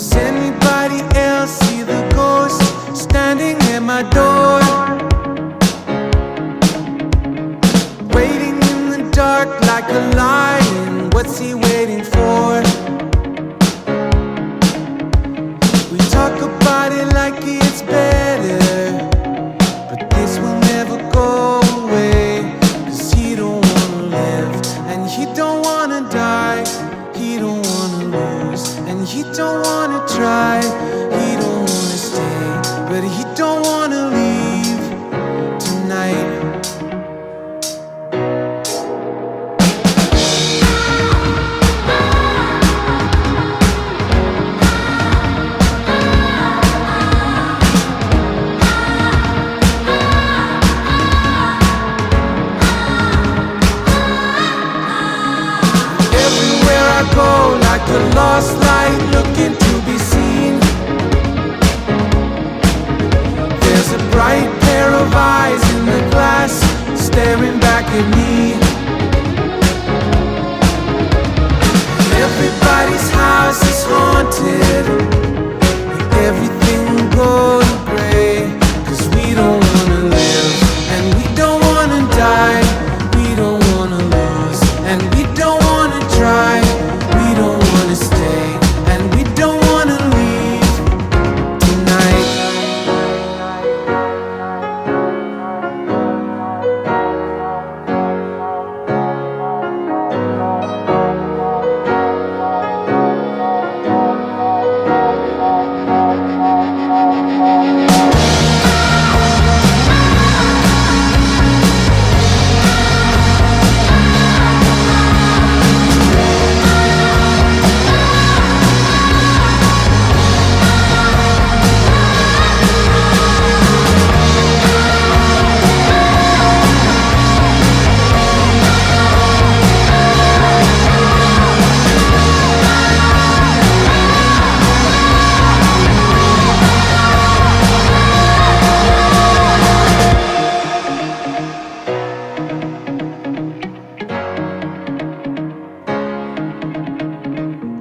Does anybody else see the ghost standing at my door? Waiting in the dark like a lion, what's he waiting for? We talk about it like it's better, but this will never go away. Cause he don't wanna live, and he don't wanna die. He don't wanna lose, and he don't wanna try. He don't wanna stay, but he don't wanna leave tonight. Go like a lost light looking to be seen. There's a bright pair of eyes in the glass staring back at me. Everybody's house is haunted, and everything will go to gray. Cause we don't wanna live, and we don't wanna die. We don't wanna lose, and we don't wanna try. We don't wanna stay, and we don't wanna leave tonight.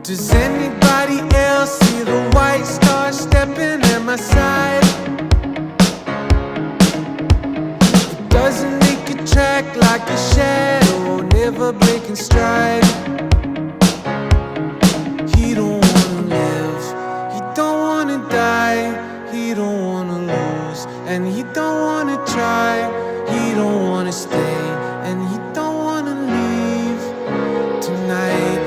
Does anybody else see the white star stepping at my side? It doesn't make a track like a shadow, never breaking stride. He don't wanna live, he don't wanna die. He don't wanna lose, and he don't wanna try. He don't wanna stay, and he don't wanna leave tonight.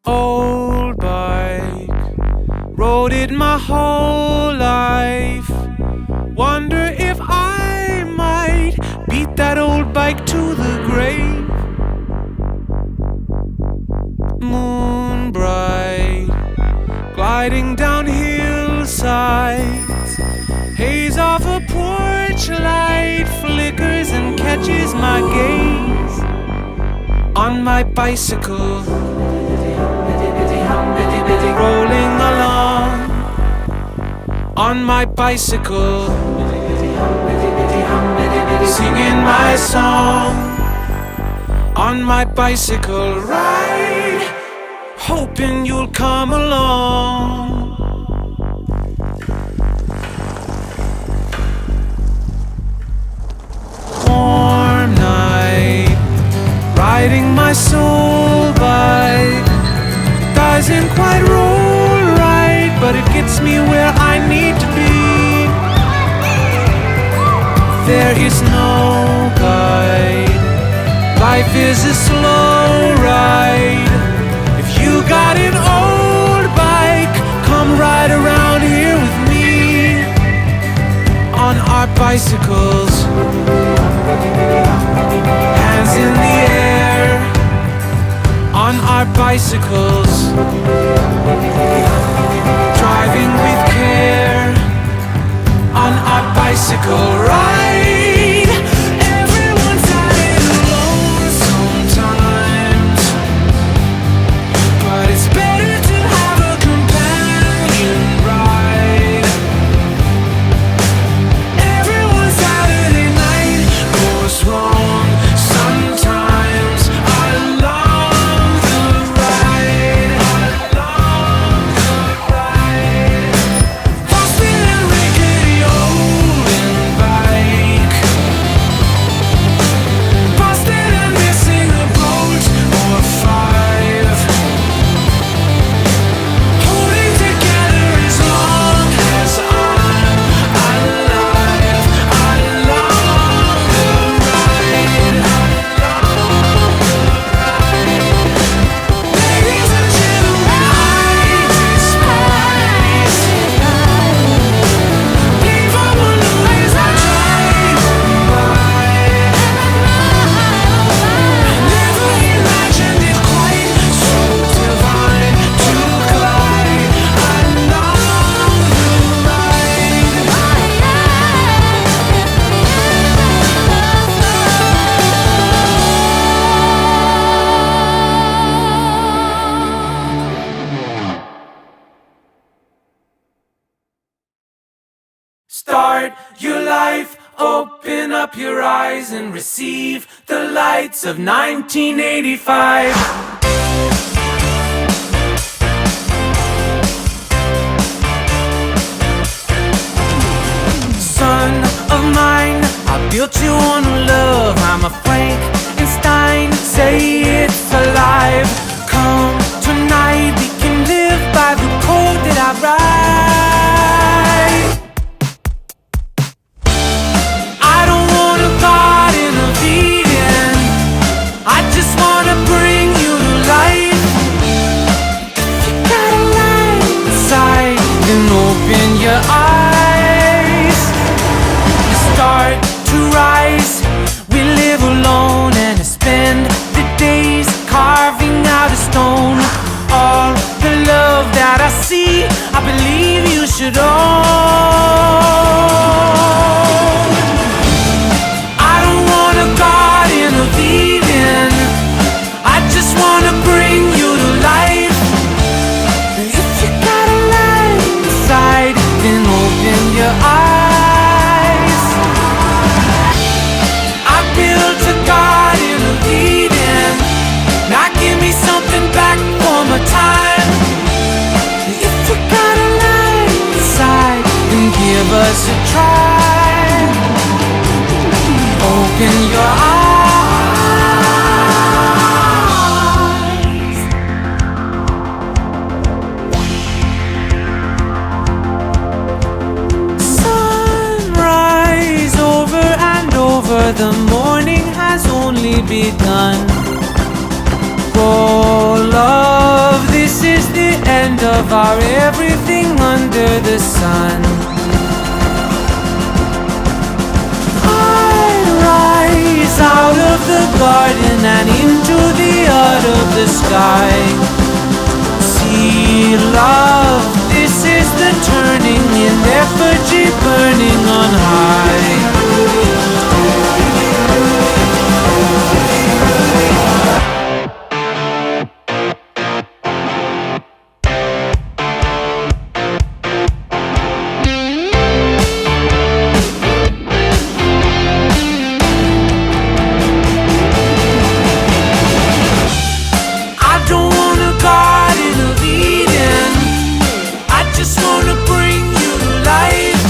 Old bike, rode it my whole life. Wonder if I might beat that old bike to the grave. Moon bright, gliding down hillsides. Haze of a porch light flickers and catches my gaze. On my bicycle, rolling along. On my bicycle, singing my song. On my bicycle ride, hoping you'll come along. Warm night, riding my soul bike. Doesn't quite roll right, but it gets me where I need to be. there is no guide. Life is a slow ride. If you got an old bike, come ride around here with me on our bicycles, hands in the air, on our bicycles, driving with care, on our bicycle ride. Everyone's had it alone sometimes, but it's better to have a companion ride. Everyone's Saturday night goes wrong sometimes. Along the ride, along the ride, Boston and rickety old bike, Boston and missing a boat or five, holding together as long as I'm alive. Along the ride, along the ride, ladies and gentlemen, I despise. Leave all alone as I drive by. Never imagined it quite so divine to glide along the ride. Start your life, open up your eyes and receive the lights of 1985. Son of mine, I built you on love. I'm a Frankenstein, say it's alive. Come tonight, we can live by the code that I write. I don't want a garden of Eden, I just wanna bring you to life. If you got a light inside, then open your eyes. You start to rise, we live alone and spend the days carving out a stone. All the love that I see, I believe you should own. I don't want a garden of Eden, I just wanna bring you to life. If you got a light inside, then open your eyes. I built a garden of Eden, now give me something back for my time. If you got a light inside, then give us a try. Open your eyes. Sunrise over and over, the morning has only begun. Oh love, this is the end of our everything under the sun. Rise out of the garden and into the art of the sky. See love, this is the turning in effigy burning on high. I don't want a garden of Eden, I just wanna bring you to life.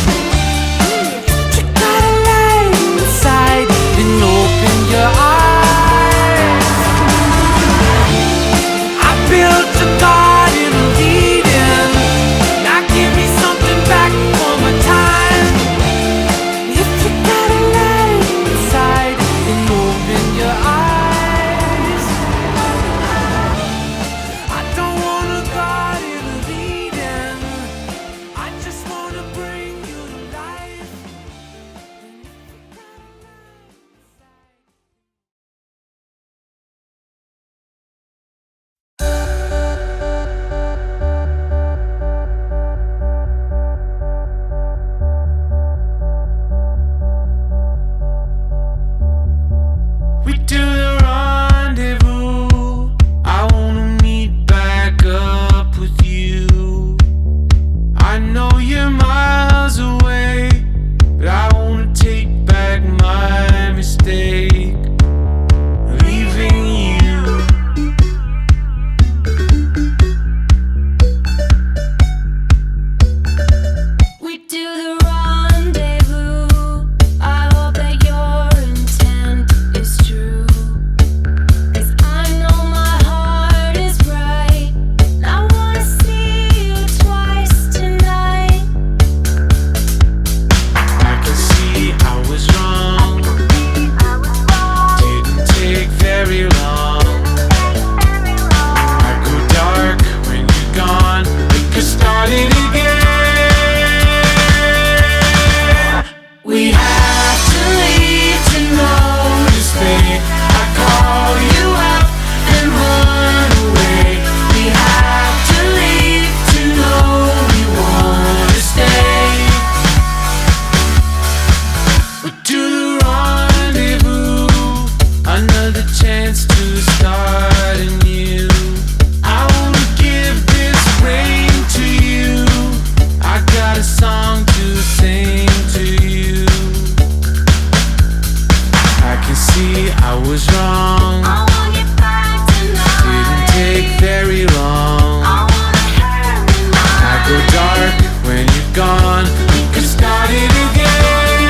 could start it again.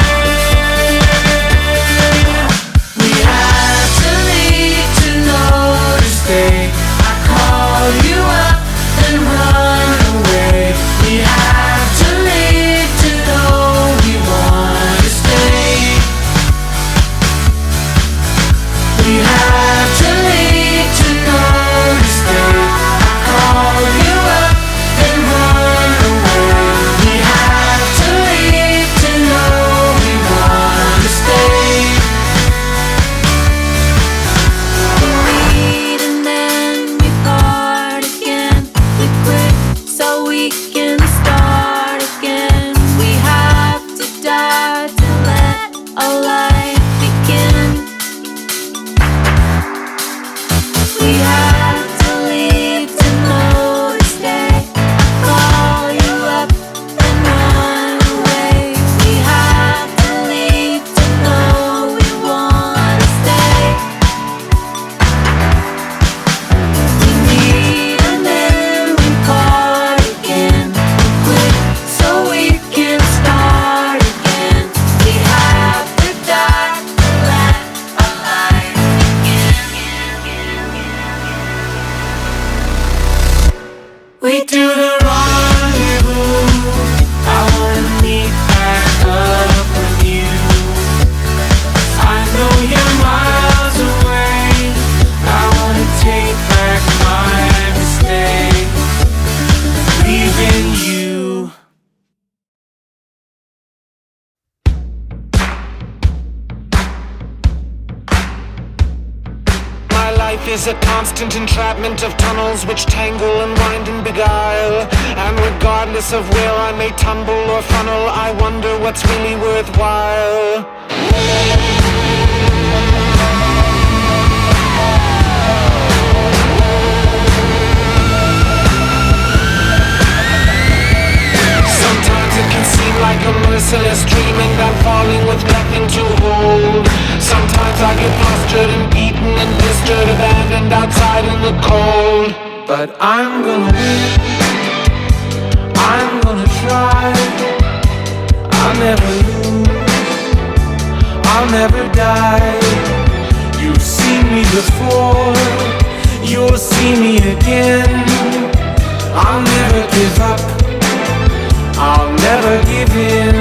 We had to leave to know to stay. I call you up and run away. We had to leave to know we want to stay. We had to leave to know to stay. I call you up and run away. We had to leave to know we want to stay. We meet and then we part again. We quit so we can start again. We have to die to let our life begin. We had to leave to know to stay. Call you up and run away. We had to leave to know we want to stay. We meet and then we part again. Quit so we can start again. We have to die to let our life begin. We do the rendezvous. I wanna meet back up with you. I know you're miles away. I wanna take back my mistake, leaving you. My life is a constant entrapment of tunnels which tangle and wind and beguile. And regardless of where I may tumble or funnel, I wonder what's really worthwhile. Sometimes it can seem like a merciless dream and I'm falling with nothing to hold. Sometimes I get postured and beaten and blistered, abandoned outside in the cold. But I'm gonna win, I'm gonna try. I'll never lose, I'll never die. You've seen me before, you'll see me again. I'll never give up, I'll never give in,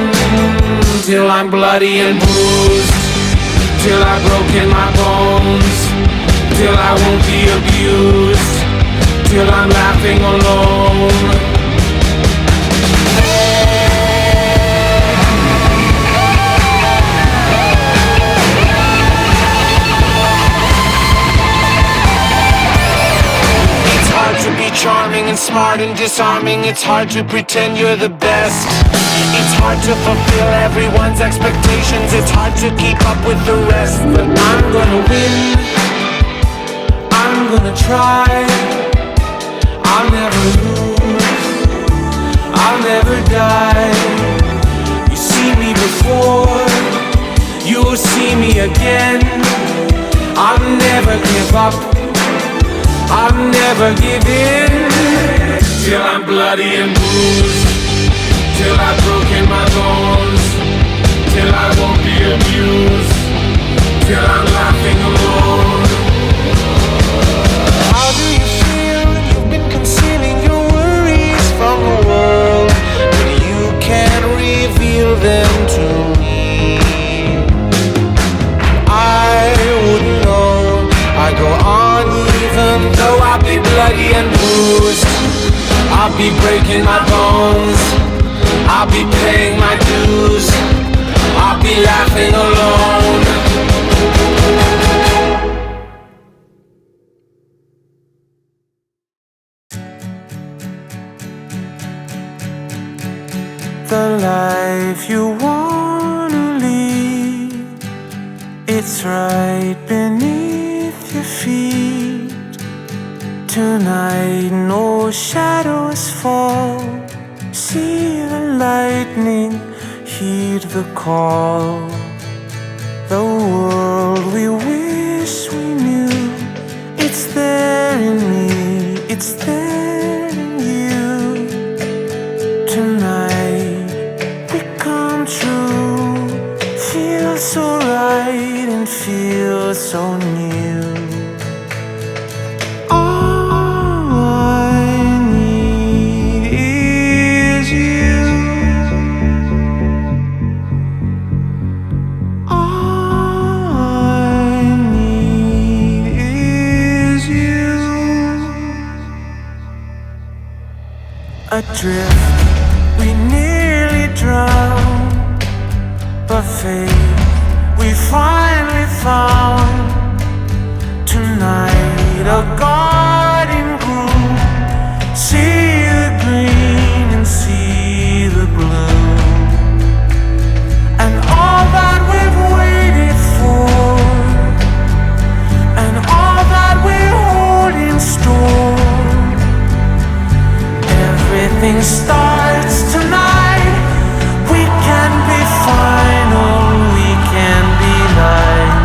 till I'm bloody and bruised, till I've broken my bones, till I won't be abused, till I'm laughing alone. It's hard to be charming and smart and disarming. It's hard to pretend you're the best. It's hard to fulfill everyone's expectations. It's hard to keep up with the rest. But I'm gonna win, I'm gonna try. I'll never lose, I'll never die. You see me before, you'll see me again. I'll never give up, I'll never give in, till I'm bloody and bruised, till I've broken my bones, till I won't be abused, till I'm laughing alone. How do you feel? You've been concealing your worries from the world, but you can't reveal them to me. I wouldn't know. I go on even though I'll be bloody and bruised. I'll be breaking my bones, I'll be paying my dues, I'll be laughing alone. The life you wanna lead, it's right beneath your feet. Tonight no shadows fall. See the lightning, heed the call. The world we wish we knew, it's there in me, it's there in you. Tonight we true. Feels so right and feels so new. All I need is you. All I need is you. Adrift, we nearly drowned, but faith we finally found. Tonight a garden grew. See the green and see the blue, and all that we've waited for, and all that we hold in store. Everything starts tonight. We can be final, we can be light.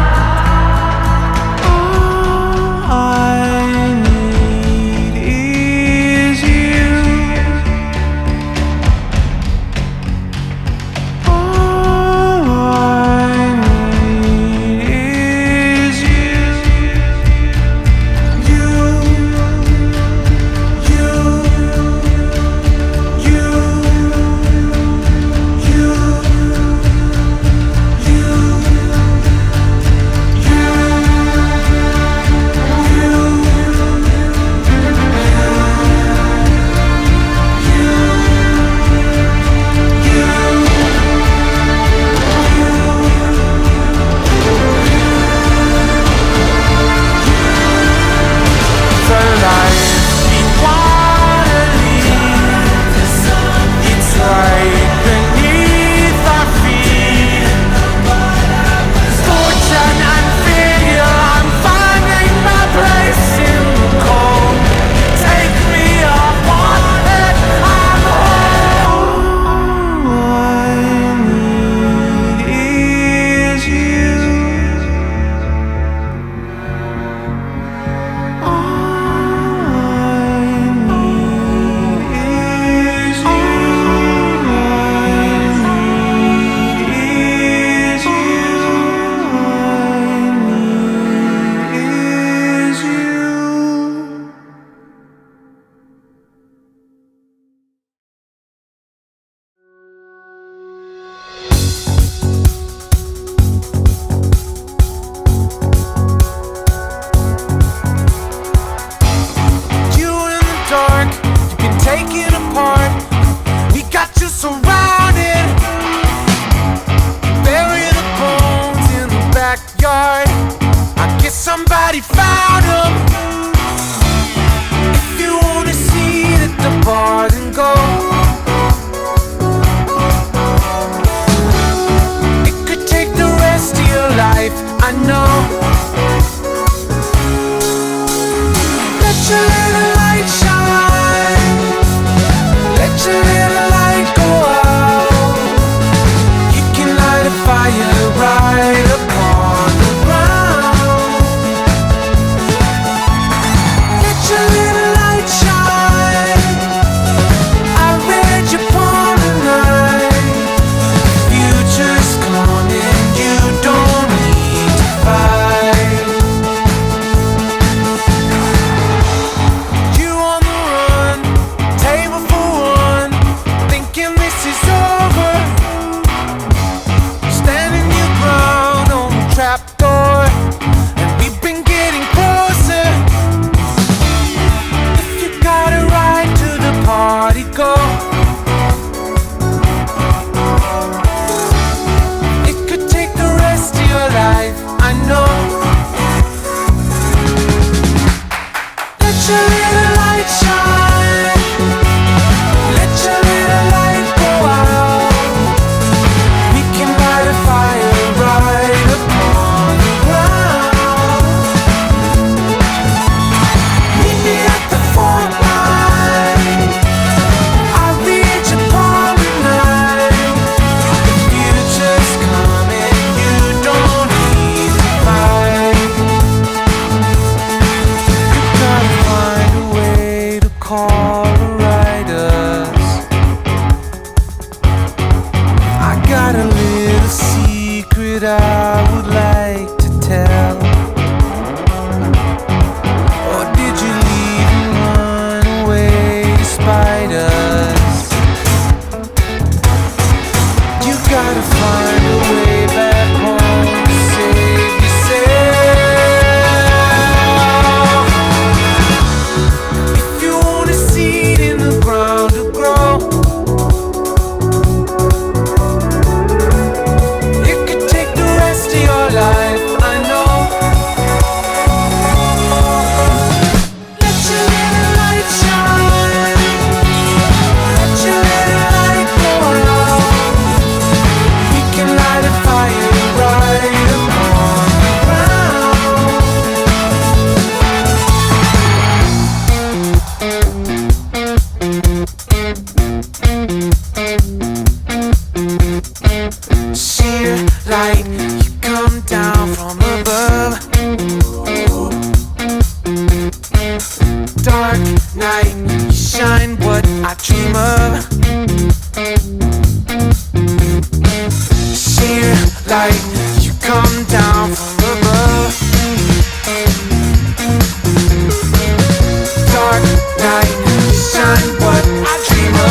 got a little secret I would like to tell. Or did you leave and run away despite us? You gotta find a way back home to save yourself. If you want a seed in the ground to grow, it could take the rest of your life, I know. Let your little light shine. Let your little light go out. We can light a fire right upon the ground. Sheer light, you come down from above. Dark night, you shine what I dream of. Sheer light, you come down from above. Dark night, you shine what I dream of.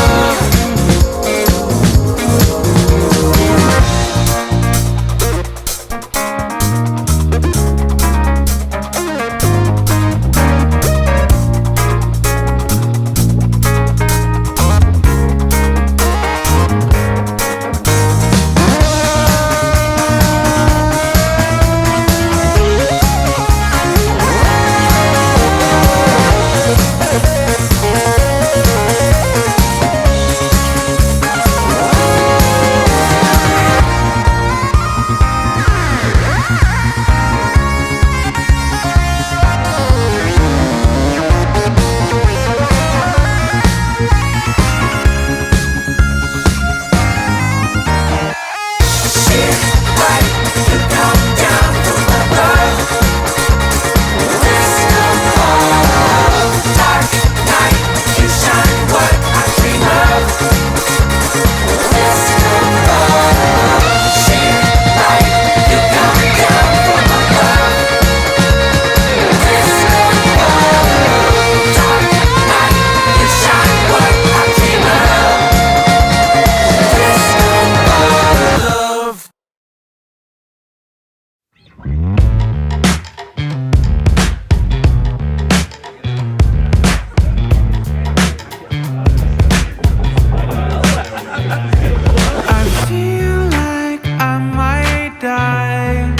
I feel like I might die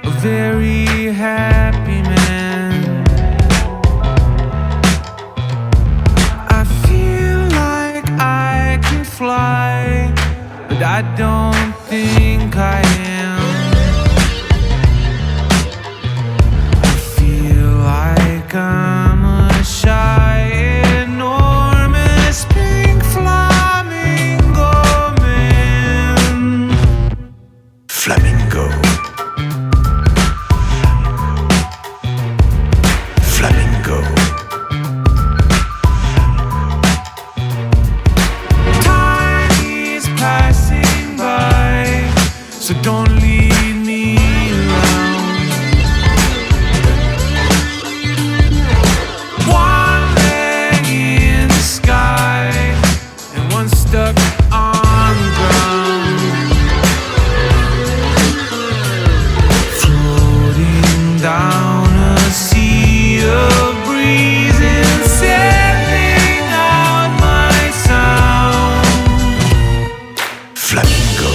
a very happy man. I feel like I can fly, but I don't think I am. I feel like I'm a shy, enormous pink flamingo man. Flamingo. Flamingo. Time is passing by, so don't leave me alone. One leg in the sky and one stuck on the ground. Floating down a sea of breeze and sending out my sound. Flamingo.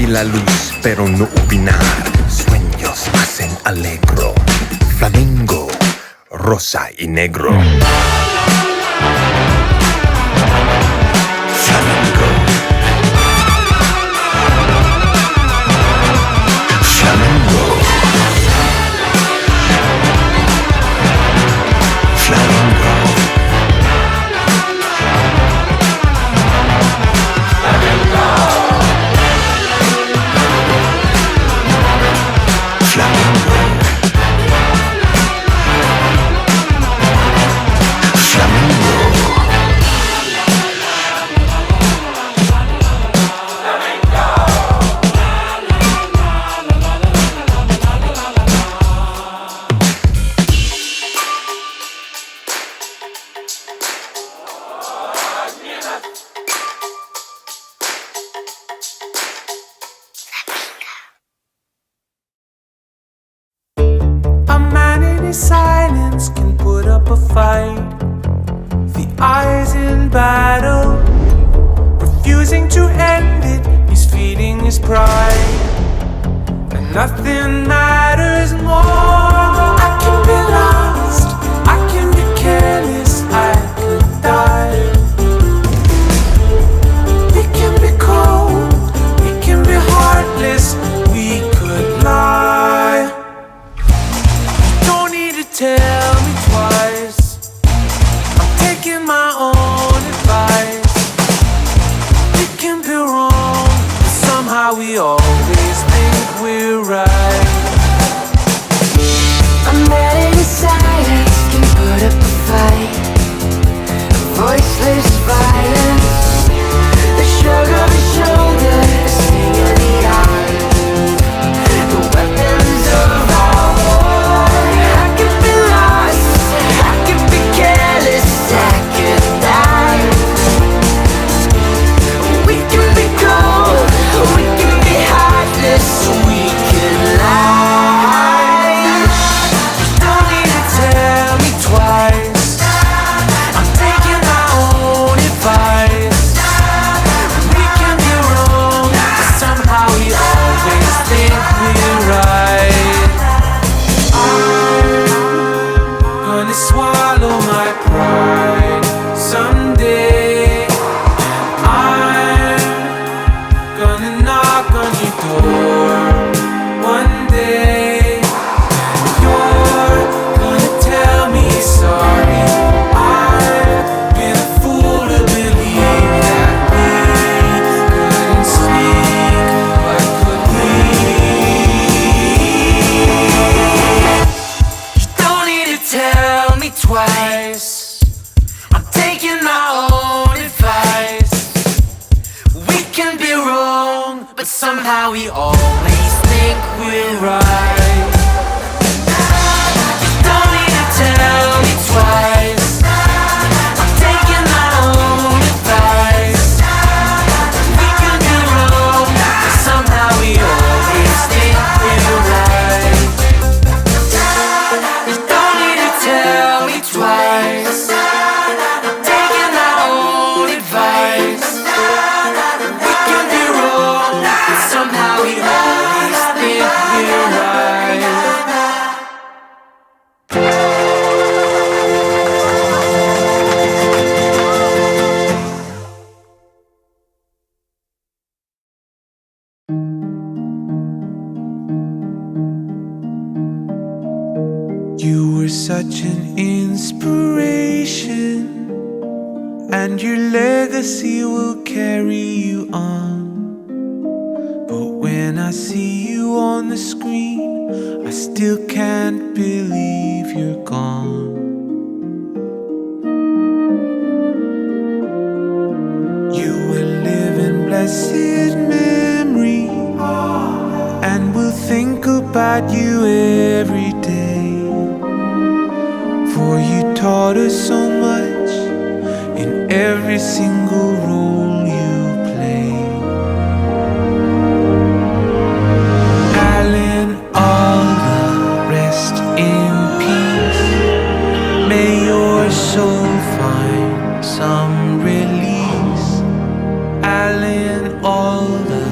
la luz, pero no opinar. Sueños hacen alegro. Flamingo, rosa y negro. Flamingo. Flamingo. Flamingo. Silence can put up a fight. The eyes in battle, refusing to end it. He's feeding his pride, and nothing matters more. I can be lost, I can be careless, I could die. We can be cold, we can be heartless, we could lie. Tell me twice, I'm taking my own advice. We can be wrong, but somehow we always think we're right. A man in silence can put up a fight. A voiceless violence, the shrug of his shoulders, the sting of the eye, the weapons of our war. I could die. We can be cold, we can be heartless, we can lie. Don't need to tell me twice, I'm taking my own advice. We can be wrong, but somehow we always think we're right. I'm gonna swallow my pride someday, and I'm gonna knock on your door one day, and you're gonna tell me sorry. I've been a fool to believe that we couldn't speak, but could we? You don't need to tell me twice, I'm taking my own advice. We can be wrong, but somehow we always think we're right. You don't need to tell me twice, I'm taking my own advice. We can be wrong, but somehow we always think we're right. You don't need to tell me twice, I'm taking my own advice. We can be wrong, but somehow we always think we're right. You were such an inspiration, and your legacy will carry you on. But when I see you on the screen, I still can't believe you're gone. You will live in blessed memory, and we'll think about you every day. For you taught us so much in every single role you played. Alan Alda, rest in peace. May your soul find some release. Alan Alda.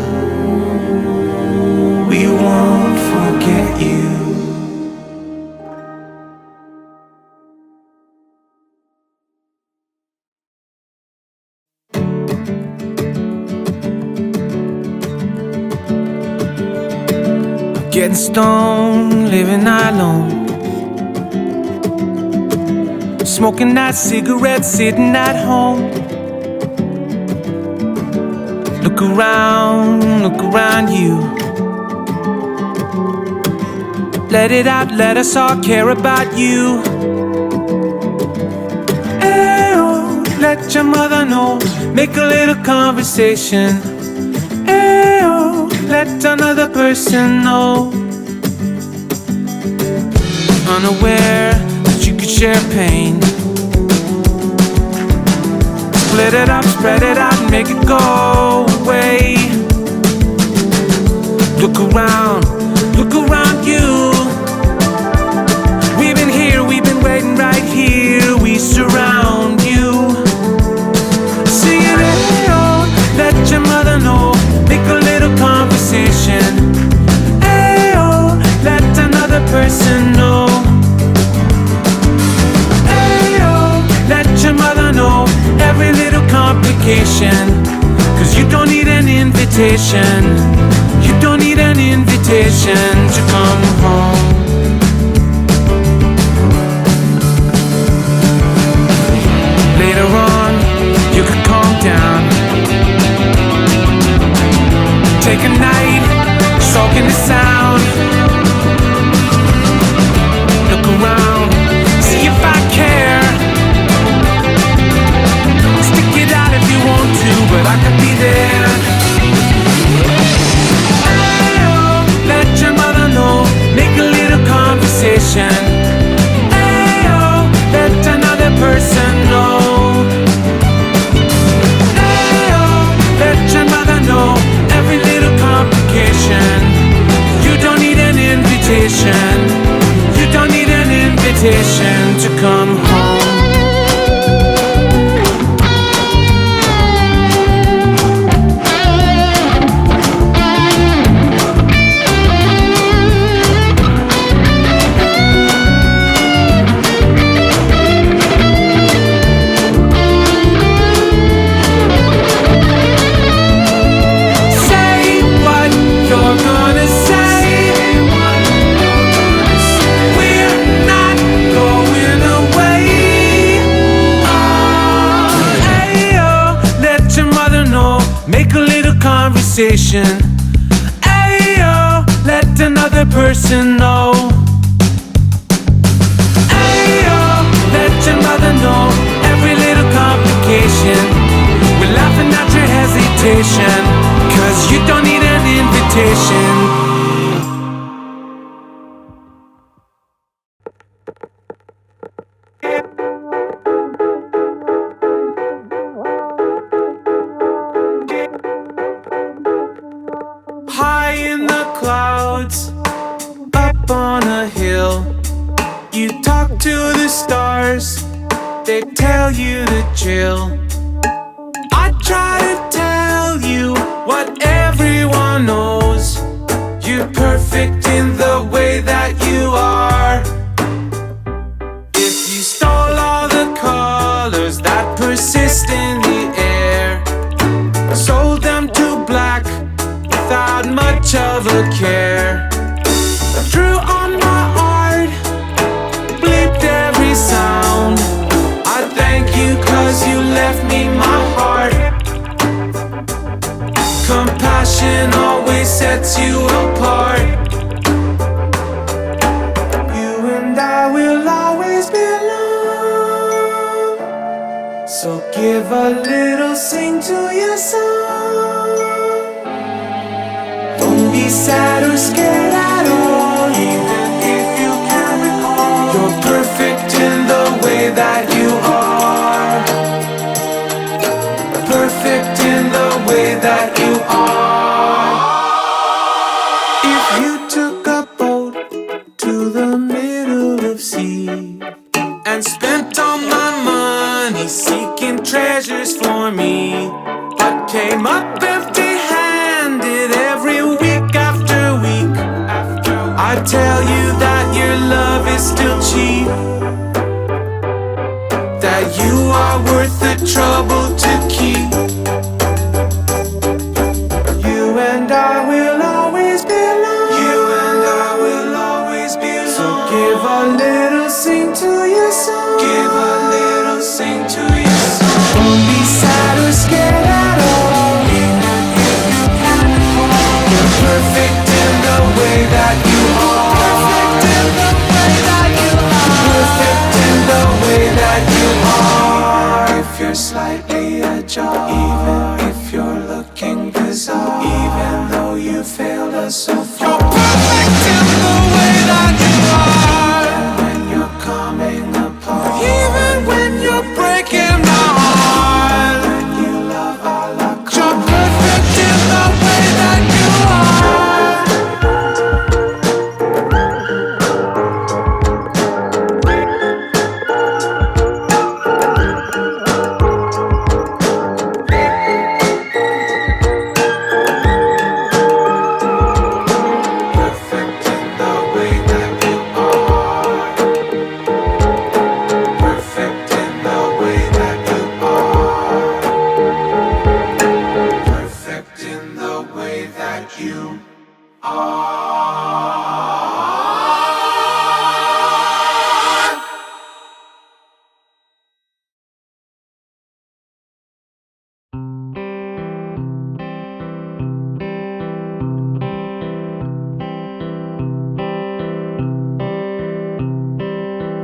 Getting stoned, living alone, smoking that cigarette, sitting at home. Look around you. Let it out, let us all care about you. Ayo, let your mother know, make a little conversation. Ayo, let another person know. Unaware that you could share pain. Split it up, spread it out, and make it go away. Look around you. We've been here, we've been waiting right here. We surround you. Singing it, oh, let your mother know, make a little conversation. Hey, oh, let another person know. Hey, oh, let your mother know every little complication. 'Cause you don't need an invitation. You don't need an invitation to come home. Later on, you could calm down. Take a night, soak in the sound. Look around, see if I care. Stick it out if you want to, but I could be there. Let your mother know, make a little conversation. Ayo, let another person know. Ayo, let your mother know every little complication. You don't need an invitation. You don't need an invitation to come home. Ayo, let another person know. Ayo, let your mother know every little complication. We're laughing at your hesitation, 'cause you don't need an invitation. High in the clouds, up on a hill, you talk to the stars, they tell you to chill. I try to tell you what everyone knows. You're perfect in the way that you are. If you stole all the colors that persist in the air, sold them to black without much of a care, drew on my art, bleeped every sound. I thank you 'cause you left me my heart. Compassion always sets you apart. You and I will always belong. So give a little sing to your song. Don't be sad or scared at all, even if you can't recall. You're perfect in the way that you are. Perfect in the way that you are. If you took a boat to the middle of sea and spent all my money seeking treasures for me, but came up empty-handed every week after week, I tell you that your love is still cheap, that you are worth the trouble to keep. You and I will always belong. You and I us so far. You're perfect in the way that you are. When you're coming apart, even when you're breaking my heart. When you love all I call. You're perfect in the way that you are.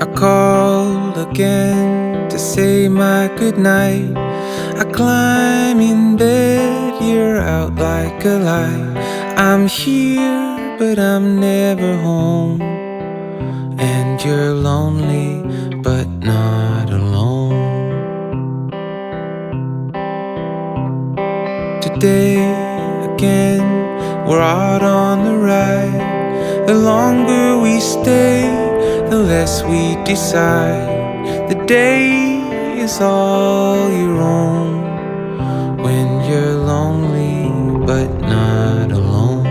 I called again to say my goodnight. I climb in bed, you're out like a light. I'm here, but I'm never home. And you're lonely, but not alone. Today, again, we're out on the ride. The longer we stay, the less we decide. The day is all your own when you're lonely but not alone.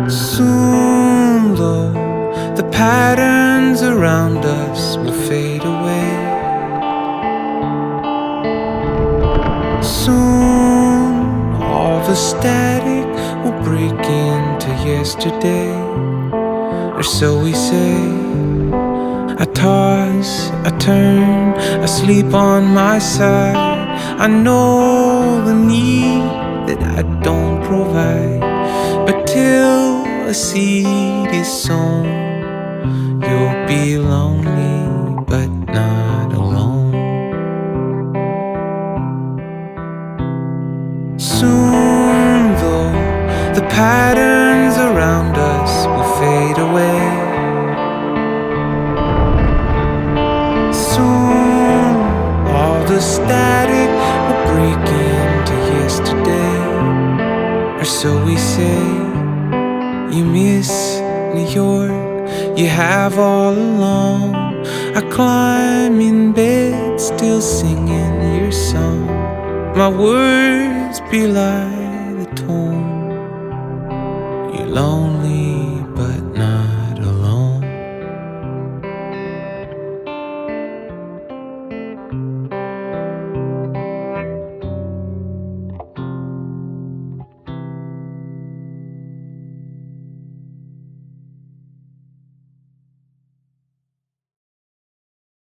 Soon, though, the patterns around us will fade away. Soon, all the static will break into yesterday, or so we say. I toss, I turn, I sleep on my side. I know the need that I don't provide, but till a seed is sown, you'll be lonely but not alone. Soon, though, the patterns around us will fade away. Soon, all the static will break into yesterday, or so we say. You miss New York, you have all along. I climb in bed, still singing your song. My words belie the tone. You're lonely